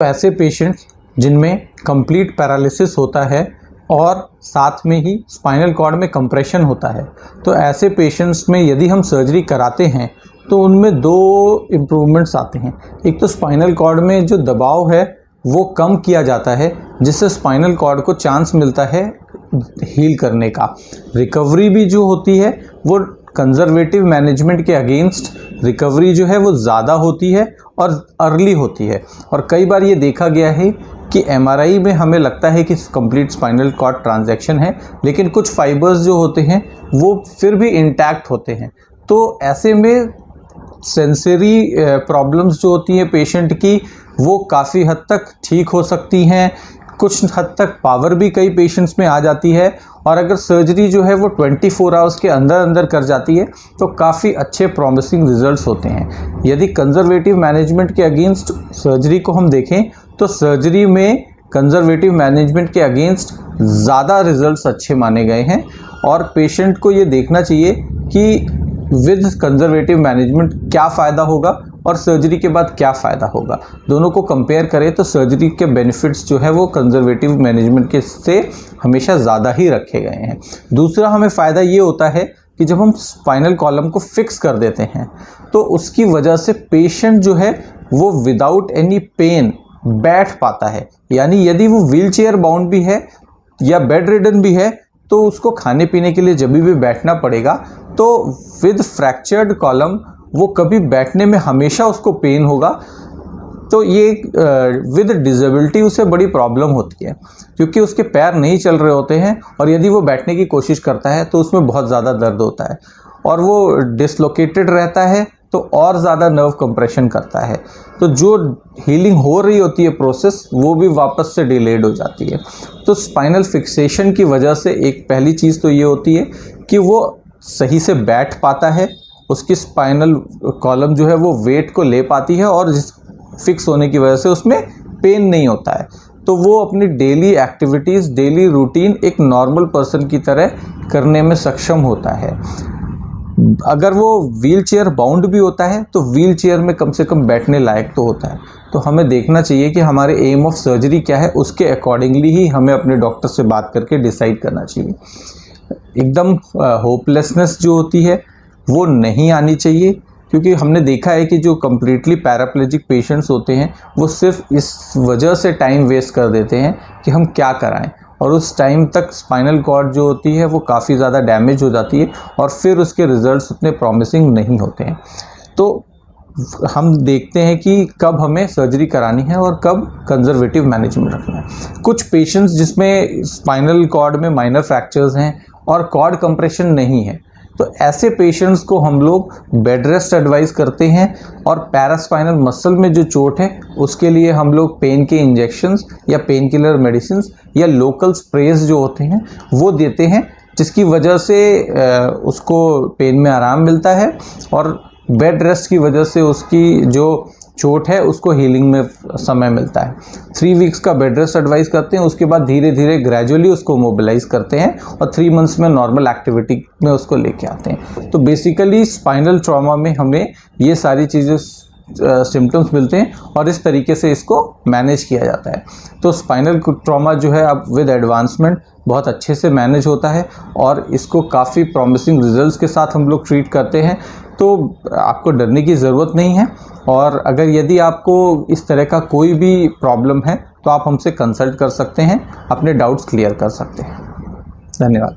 ऐसे पेशेंट्स जिनमें complete paralysis होता है और साथ में ही स्पाइनल कॉर्ड में कंप्रेशन होता है, तो ऐसे पेशेंट्स में यदि हम सर्जरी कराते हैं तो उनमें दो इम्प्रूवमेंट्स आते हैं। एक तो स्पाइनल कॉर्ड में जो दबाव है वो कम किया जाता है, जिससे स्पाइनल कॉर्ड को चांस मिलता है हील करने का। रिकवरी भी जो होती है वो कंजर्वेटिव मैनेजमेंट के अगेंस्ट रिकवरी जो है वो ज़्यादा होती है और अर्ली होती है। और कई बार ये देखा गया है कि एमआरआई में हमें लगता है कि कंप्लीट स्पाइनल कॉर्ड ट्रांजैक्शन है, लेकिन कुछ फाइबर्स जो होते हैं वो फिर भी इंटैक्ट होते हैं। तो ऐसे में सेंसरी प्रॉब्लम्स जो होती हैं पेशेंट की वो काफ़ी हद तक ठीक हो सकती हैं। कुछ हद तक पावर भी कई पेशेंट्स में आ जाती है, और अगर सर्जरी जो है वो 24 आवर्स के अंदर अंदर कर जाती है तो काफ़ी अच्छे प्रॉमिसिंग रिजल्ट्स होते हैं। यदि कंजर्वेटिव मैनेजमेंट के अगेंस्ट सर्जरी को हम देखें तो सर्जरी में कंजर्वेटिव मैनेजमेंट के अगेंस्ट ज़्यादा रिजल्ट्स अच्छे माने गए हैं, और पेशेंट को ये देखना चाहिए कि विद कंजर्वेटिव मैनेजमेंट क्या फ़ायदा होगा और सर्जरी के बाद क्या फ़ायदा होगा। दोनों को कंपेयर करें तो सर्जरी के बेनिफिट्स जो है वो कंजर्वेटिव मैनेजमेंट के से हमेशा ज़्यादा ही रखे गए हैं। दूसरा हमें फ़ायदा ये होता है कि जब हम स्पाइनल कॉलम को फिक्स कर देते हैं तो उसकी वजह से पेशेंट जो है वो विदाउट एनी पेन बैठ पाता है। यानी यदि वो व्हील चेयर बाउंड भी है या बेड रिडन भी है तो उसको खाने पीने के लिए जब भी बैठना पड़ेगा, तो विद फ्रैक्चर्ड कॉलम वो कभी बैठने में हमेशा उसको पेन होगा। तो ये विद डिसेबिलिटी उसे बड़ी प्रॉब्लम होती है, क्योंकि उसके पैर नहीं चल रहे होते हैं, और यदि वो बैठने की कोशिश करता है तो उसमें बहुत ज़्यादा दर्द होता है, और वो डिसलोकेटेड रहता है तो और ज़्यादा नर्व कंप्रेशन करता है। तो जो हीलिंग हो रही होती है प्रोसेस वो भी वापस से डिलेड हो जाती है। तो स्पाइनल फिक्सेशन की वजह से एक पहली चीज़ तो ये होती है कि वो सही से बैठ पाता है, उसकी स्पाइनल कॉलम जो है वो वेट को ले पाती है, और जिस फिक्स होने की वजह से उसमें पेन नहीं होता है। तो वो अपनी डेली एक्टिविटीज़, डेली रूटीन एक नॉर्मल पर्सन की तरह करने में सक्षम होता है। अगर वो व्हील चेयर बाउंड भी होता है तो व्हील चेयर में कम से कम बैठने लायक तो होता है। तो हमें देखना चाहिए कि हमारे एम ऑफ सर्जरी क्या है, उसके अकॉर्डिंगली ही हमें अपने डॉक्टर से बात करके डिसाइड करना चाहिए। एकदम होपलेसनेस जो होती है वो नहीं आनी चाहिए, क्योंकि हमने देखा है कि जो कम्प्लीटली पैराप्लेजिक पेशेंट्स होते हैं वो सिर्फ इस वजह से टाइम वेस्ट कर देते हैं कि हम क्या कराएं, और उस टाइम तक स्पाइनल कॉर्ड जो होती है वो काफ़ी ज़्यादा डैमेज हो जाती है, और फिर उसके रिजल्ट्स उतने प्रॉमिसिंग नहीं होते हैं। तो हम देखते हैं कि कब हमें सर्जरी करानी है और कब कंजर्वेटिव मैनेजमेंट रखना है। कुछ पेशेंट्स जिसमें स्पाइनल कॉर्ड में माइनर फ्रैक्चर्स हैं और कॉर्ड कंप्रेशन नहीं है, तो ऐसे पेशेंट्स को हम लोग बेड रेस्ट एडवाइस करते हैं, और पैरास्पाइनल मसल में जो चोट है उसके लिए हम लोग पेन के इंजेक्शंस या पेन किलर मेडिसिन्स या लोकल स्प्रेज जो होते हैं वो देते हैं, जिसकी वजह से उसको पेन में आराम मिलता है, और बेड रेस्ट की वजह से उसकी जो चोट है उसको हीलिंग में समय मिलता है। 3 वीक्स का बेड रेस्ट एडवाइस करते हैं, उसके बाद धीरे धीरे ग्रेजुअली उसको मोबिलाइज करते हैं, और 3 मंथ्स में नॉर्मल एक्टिविटी में उसको लेके आते हैं। तो बेसिकली स्पाइनल ट्रॉमा में हमें ये सारी चीज़ें सिम्टम्स मिलते हैं, और इस तरीके से इसको मैनेज किया जाता है। तो स्पाइनल ट्रॉमा जो है अब विद एडवांसमेंट बहुत अच्छे से मैनेज होता है, और इसको काफ़ी प्रॉमिसिंग रिजल्ट्स के साथ हम लोग ट्रीट करते हैं। तो आपको डरने की ज़रूरत नहीं है, और अगर यदि आपको इस तरह का कोई भी प्रॉब्लम है तो आप हमसे कंसल्ट कर सकते हैं, अपने डाउट्स क्लियर कर सकते हैं। धन्यवाद।